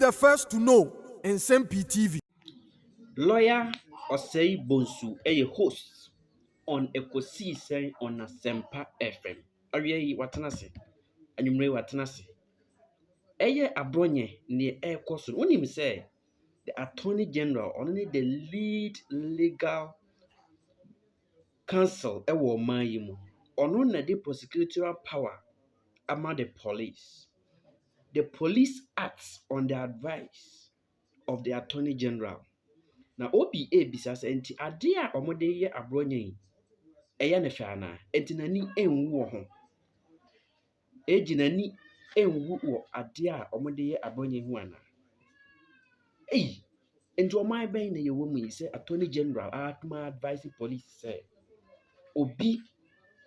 the first to know Nsem-Pii TV. Lawyer Osei Bonsu a host on Ekosi say on Nsem-Pii FM. Ariye watanase. Anyumre watanase. Eye Abronye ne koso. Unim say the Attorney General only the lead legal counsel ewo man yi mu. Ono na the prosecutorial power ama the police. The police acts on the advice of the Attorney General. Na OBA bisa sɛ nti ade a ɔmode yɛ Abronye yi ɛyɛ ne hwɛ ana enti n'ani enwu wɔ ho egi n'ani enwu wɔ ade a ɔmode yɛ Abronye ho ana enti ɔman bɛn na yɛwɔ mu yi sɛ Attorney General atuma advise police sɛ obi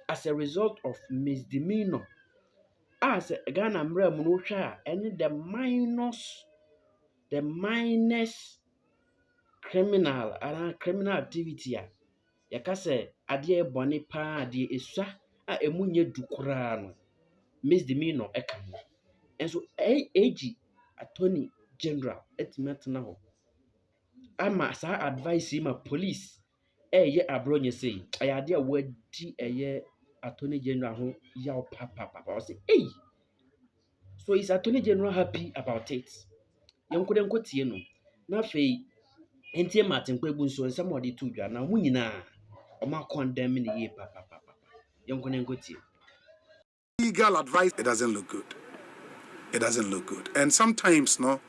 as a result of misdemeanor a sɛ Ghana mmara mu no hwɛ a ɛne the minus criminal activity a yɛka sɛ adeɛ bɔne paa adeɛ esua a emu nyɛ du koraa no misdemeanor ɛka ho nso AG Attorney General etimi atena hɔ ama saa advice yi ma police ɛyɛ Abronye sei ɛyɛ adeɛ a wadi ɛyɛ Attorney General ho yaw papa ɔsɛ so is Attorney General happy about it yɛnkɔdɛ tie no na afei ntie Martin Kwebu nso nsɛm ɔde to dwa na ho nyinaa ɔma condemn ne yie papa yɛnkɔdɛ tie. Legal advice, it doesn't look good. It doesn't look good. And sometimes, no,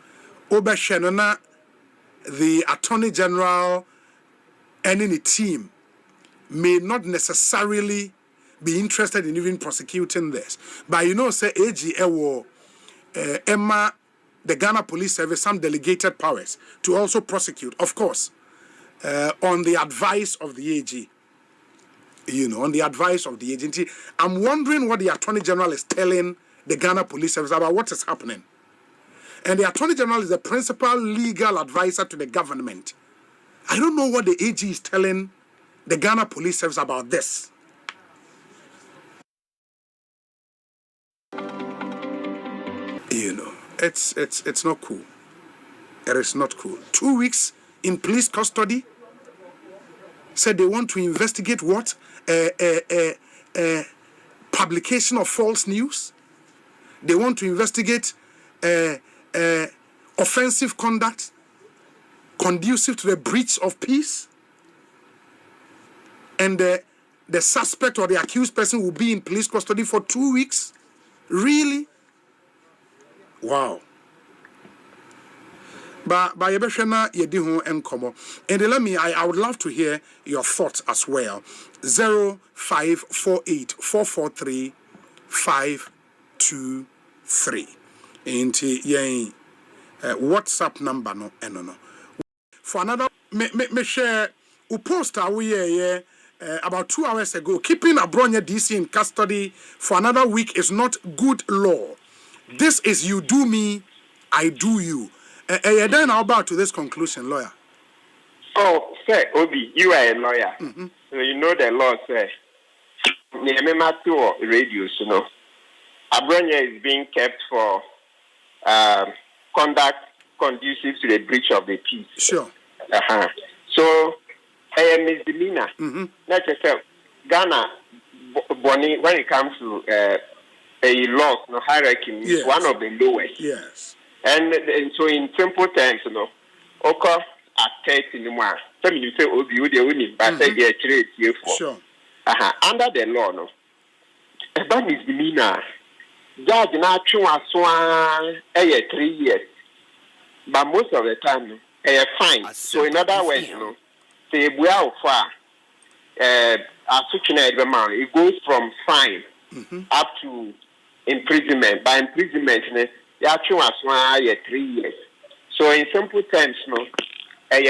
the Attorney General and any team may not necessarily be interested in even prosecuting this. But you know, say AG Emma, the Ghana Police Service, some delegated powers to also prosecute, of course, on the advice of the AG. On the advice of the agency. I'm wondering what the Attorney General is telling the Ghana Police Service about what is happening. And the Attorney General is the principal legal advisor to the government. I don't know what the AG is telling the Ghana Police Service about this. It's not cool. It is not cool. 2 weeks in police custody. Said they want to investigate what? Publication of false news. They want to investigate offensive conduct conducive to the breach of peace. And the suspect or the accused person will be in police custody for 2 weeks. Really? Wow. But Yebeshana Yedihu Enkomo. And I would love to hear your thoughts as well. 0548 443 523. Inti yen WhatsApp number no. For another me share a post we about 2 hours ago. Keeping Abronye DC in custody for another week is not good law. This is you do me, I do you. Then how about to this conclusion, lawyer? Oh, sir, Obi, you are a lawyer. Mm-hmm. So you know the law, sir. Radios, Abronye is being kept for conduct conducive to the breach of the peace. Sure. So, misdemeanor. Let's say Ghana, Bonnie, when it comes to a law, hierarchy, is one of the lowest. Yes. And so, in simple terms, Oka at 30 in one. Some you say, oh, you the only, but they get trade here for. Sure. Under the law, about misdemeanor, judge now chew as 3 years. But most of the time, fine. So, in other words, say, we are far. It goes from fine up to imprisonment. By imprisonment, you are 3 years. So in simple terms, at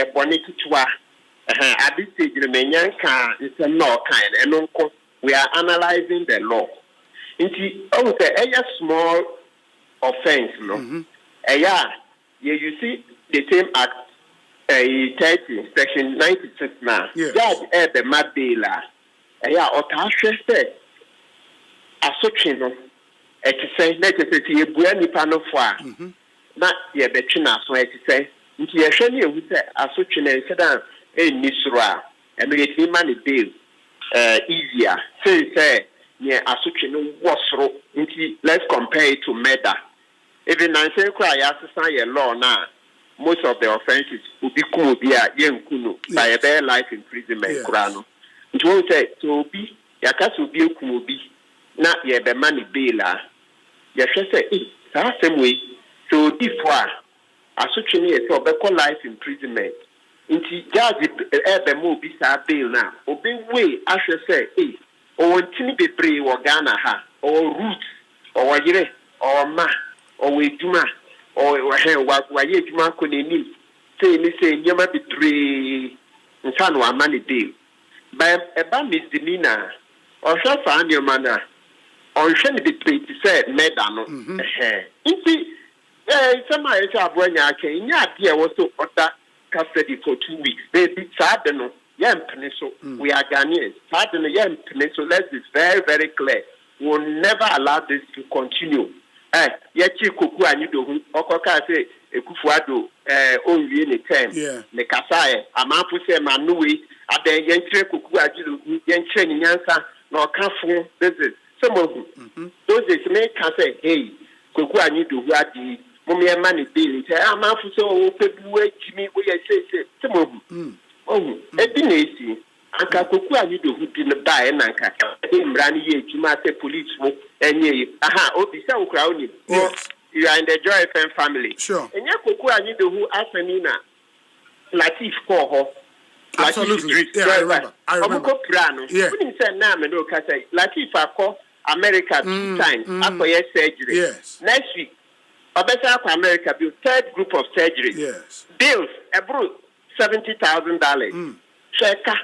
this stage, it's a law kind, and we are analyzing the law. It's a small offense, you see the same act, 30, section 96 now. Judge the Madela, or Tasha said, a suction. It is saying that it is a bueno pano for na ye betwe na so eti say nti ye hwe ne ehu say asotwe na nseda enni soro a eno ye ti ma ne bail easier say ne asotwe no wosoro nti let's compare it to murder. Even Nansen cry assistant ye law na most of the offenses will be cool be a yenkunu by a bare life imprisonment kurano. Nti wo say to be yakaso bi ekumo bi na ye be money bail a ye hwe say saa same way so before asotwe ne ye say obekọ life imprisonment nti judge ebe mo bi saa bail na obi way ahwe say o ntini bebre wo Ghana ha o root o yire o ma o weduma o wa ye duma ko n'enim say nyama bebre nsa no ama ne bail by eba misdemeanor o hwe fa anyoma na on hwe ne bebre ti say murder no nti sama e cha Abronye ake nya ade e wo so order custody for 2 weeks baby sad no we are Ghanaians. So let's be very, very clear. We will never allow this to continue. Yechi koku anyido hu okoka say ekufuado onwie ne term ne kasae amanfo say manuwe aden yentre koku ajido yentre nyansa na okafo this is some of those days me can say hey koku anyido hu adi mo me ma ne bill say amanfo say o pebu ejimi wo ye say some of ebi na-esi anka koku anyị do hudi na bae na nka mra ni ye ejuma say police mo enye obi say okra oni you are in the Joy FM family enye koku anyị do hu asani na Latif call ho absolutely I remember obuko plano we say na me no ka say Latif akọ America 2 times akoye surgery next week obesa akọ America be third group of surgery bills ebro $70,000. Sheka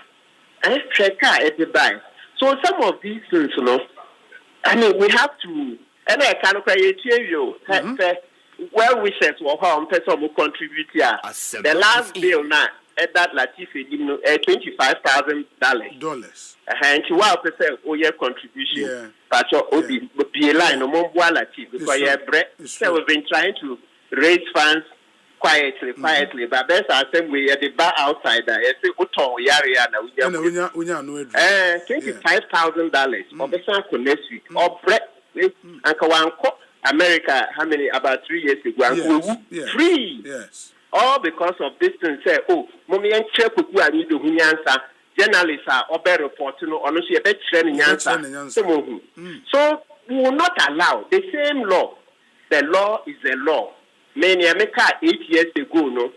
at the buy. So some of these things, you know, I mean, we have to, and I can't create you. Well wishes or home person will contribute here. The last bill now at that Latifi, $25,000. And she was percent oh yeah contribution. But your be a line no more Latif because you have bread. So we've been trying to raise funds quietly, but that's the same way at the bar outside. I say, "Uto yari na $25,000 for the next week or bread." And America, how many about 3 years ago? Free, all because of this thing. Say, oh, mommy and check who I need to answer. Journalists are over reporting on a bit training answer. So we will not allow the same law. The law is the law. Many America 8 years ago, no,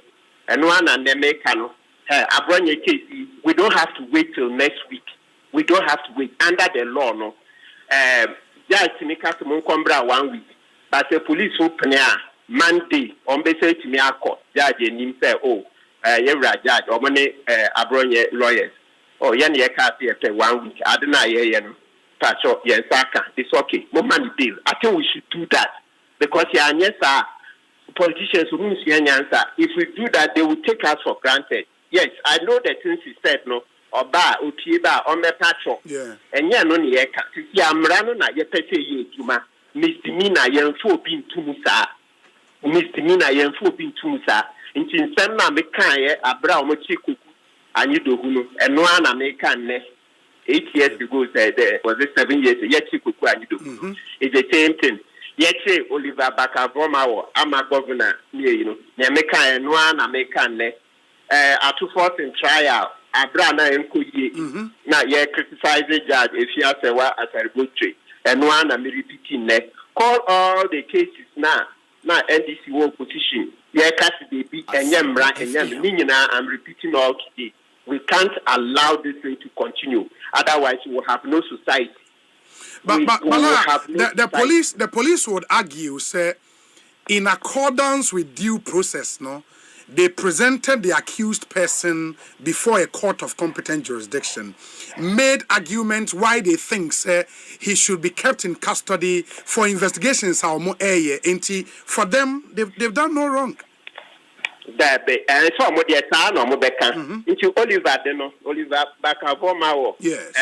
and one and America, no, Abronye case, we don't have to wait till next week. We don't have to wait under the law, no. Judge Timika Sumukombra 1 week, but the police open here Monday on basis to me court. Judge and him say, oh, you're right, judge, or money Abronye lawyers. Oh, yan ye can't say 1 week. I don't know, patch up, yes, it's okay. No money bill. I think we should do that because yes, sir. Politicians who see any answer. If we do that, they will take us for granted. Yes, I know the things he said, no, or bar, utiba, or me patcho. And ya no yeka. Ya mrano na ye pete ye juma. Misdemeanor yenfo bin tumusa. Misdemeanor yenfo bin tumusa. Inchi nsema mekaye abra omochiku anyido hunu. Enwa na meka ne. 8 years ago, was it 7 years? Yet chiku anyido. It's the same thing. Yet, Oliver Bakavoma, I'm a governor, you know, Nameka and one American, at 2 4th in trial, Abrana and Kuyi, not yet criticize the judge if you have a good tree, and one I'm repeating, call all the cases now, NDC war position, yeah, Cassidy be and Yamra and Yamina, I'm repeating all today. We can't allow this thing to continue, otherwise, we will have no society. But the police would argue, say, in accordance with due process, no, they presented the accused person before a court of competent jurisdiction, made arguments why they think, say, he should be kept in custody for investigations. For them, they've done no wrong. That and so mo dey tan no mo beka into Oliver Bakavoma yes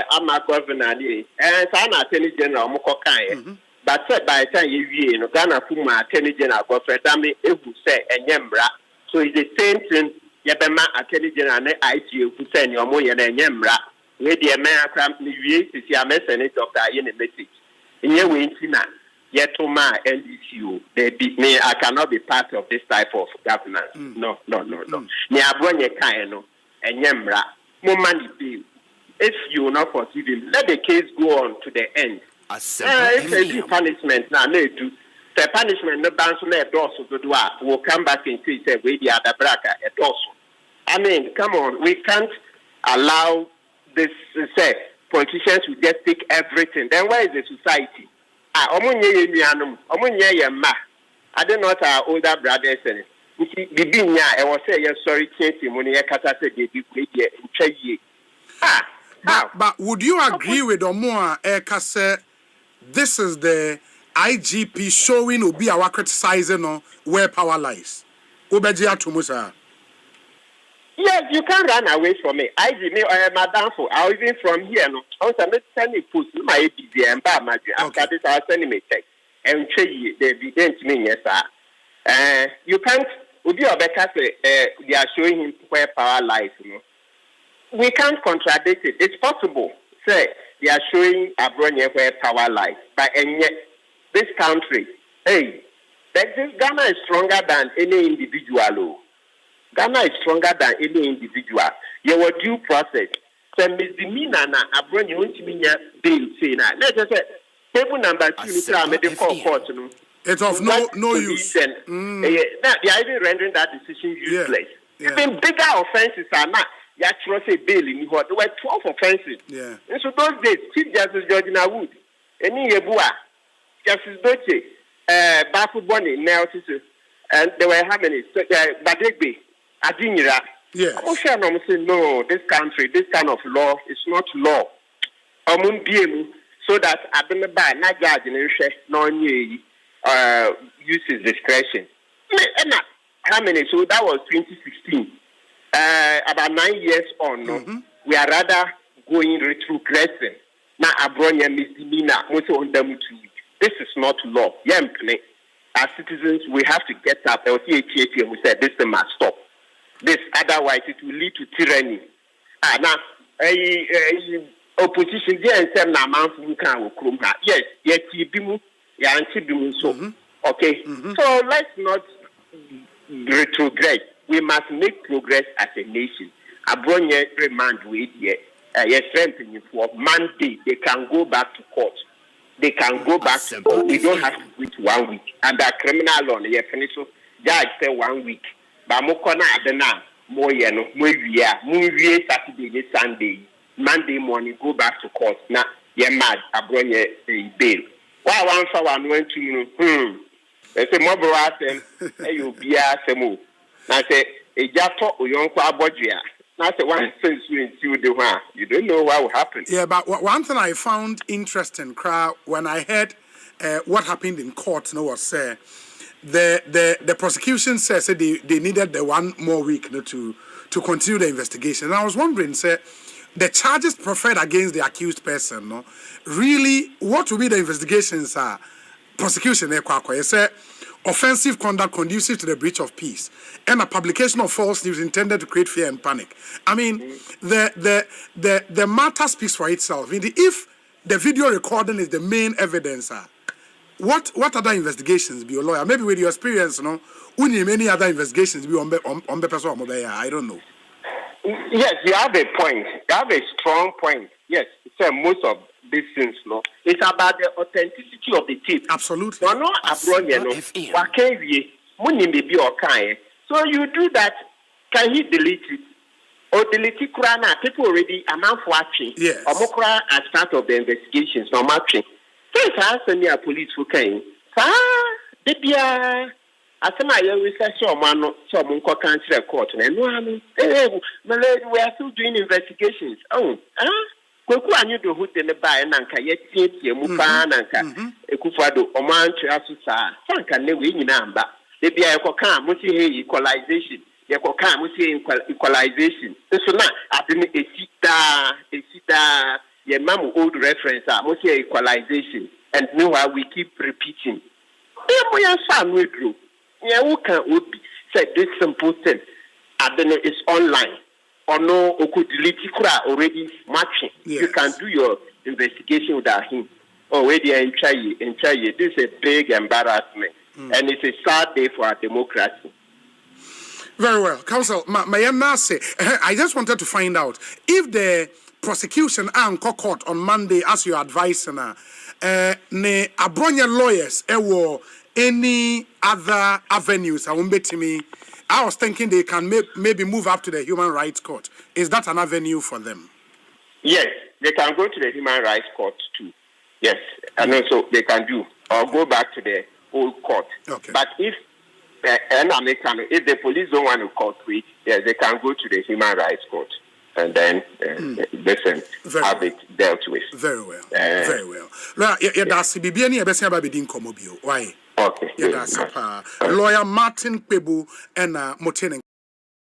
I'm a governor and sana attorney general mo kokan but by the time you know Ghana Puma Attorney General Godfrey Dami who say enyemra. So it's the same thing. Yabema Attorney General and IG who say nyomo yene enyemra. We the American we see a message Dr. Ayine message. Inye we intina yetoma NDCU. They be me. I cannot be part of this type of governance. No. Ni Abronye kind no enyemra. Mo money bill. If you will not forgive him, let the case go on to the end. If they do punishment now, they do. The punishment no bounce on a dorsal to do will come back and say we the other bracket a dorsal. I mean, come on, we can't allow this politicians to just take everything. Then where is the society? I don't know what our older brothers and I was saying sorry, changing when you kata said they be in But would you agree with Omoa Ekase? This is the IGP showing Obi our criticizing on where power lies. Obejia Tumusa. Yes, you can't run away from it. I me or madam for I'll even from here. No, also I'm sending post my ABD and Bama. After this, I'll send me text and check the evidence me yes, sir. You can't. Obi Obeka say they are showing him where power lies. You know. We can't contradict it. It's possible. Say they are showing Abronye where power lies, but and yet this country, hey, this Ghana is stronger than any individual. Ghana is stronger than any individual. You were due process. So misdemeanor na Abronye won't mean bail say na. Let's just say table number 2 I made the court. It's of no use. Now they are even rendering that decision useless. Yeah. Even bigger offenses are not. You actually say bail in what there were 12 offenses. Yeah. And so those days, Chief Justice Georgina Wood, Eni Yebua, Justice Doche, Bafu Bonnie, Nelson, and there were how many? Badegbe, Adinira. Yes. I'm saying no, this country, this kind of law is not law. So that Abenaba, not judge in no uses discretion. How many? So that was 2016. About 9 years on, we are rather going retrogressing. Now, Abronye misdemeanor, also on them to this is not law. As citizens, we have to get up. LCHAT, we said this must stop. This, otherwise, it will lead to tyranny. Now, opposition, yes, so okay. So let's not retrogress. We must make progress as a nation. Abronye remand with strengthening for Monday. They can go back to court. They can go back to court. We don't have to wait 1 week. Under criminal law, judge say 1 week. But mokona adena mo Saturday, Sunday, Monday morning go back to court. Now mad Abronye bail. Why one for one went to they say more brother you be asemo. Now say a jato uyonko abodria. Now say one sense you don't know what will happen. Yeah, but one thing I found interesting, when I heard what happened in court, was the prosecution says they needed the 1 more week to continue the investigation. And I was wondering, the charges preferred against the accused person, really, what will be the investigations? Prosecution, offensive conduct conducive to the breach of peace, and a publication of false news intended to create fear and panic. I mean, the matter speaks for itself. If the video recording is the main evidence, what other investigations be your lawyer? Maybe with your experience, many other investigations be on the person. I don't know. Yes, you have a point. You have a strong point. Yes, so most of these things, it's about the authenticity of the tape. Absolutely. So you do that. Can he delete it? Or delete it? People already amount watching. Yes. Or as part of the investigations, no matching. So it's asking a police who came. I research someone cancel court. And we are still doing investigations. Kweku anyu do hu de ne bae na nka ye tietie mu pa na nka ekufado omanche asusa sanka ne we nyina amba de bia ekoka mo si he equalization ekoka mo si equalization so na ade ne esida ye mamu old reference mo si equalization And meanwhile, we keep repeating. Say this simple thing. I don't know, it's online. Or no, or could delete it already matching. Yes. You can do your investigation without him. Already enjoy it. This is a big embarrassment. And it's a sad day for our democracy. Very well. Counsel, I just wanted to find out if the prosecution and court on Monday, as you advised, ne Abronye lawyers, any other avenues, I was thinking they can maybe move up to the Human Rights Court. Is that an avenue for them? Yes, they can go to the Human Rights Court too. Yes, and also they can do, or go back to the old court. Okay. But if the police don't want to cooperate, yes, they can go to the Human Rights Court and then have it dealt with. Very well. Very well. Why? Okay. Lawyer Martin Pebu and Motene.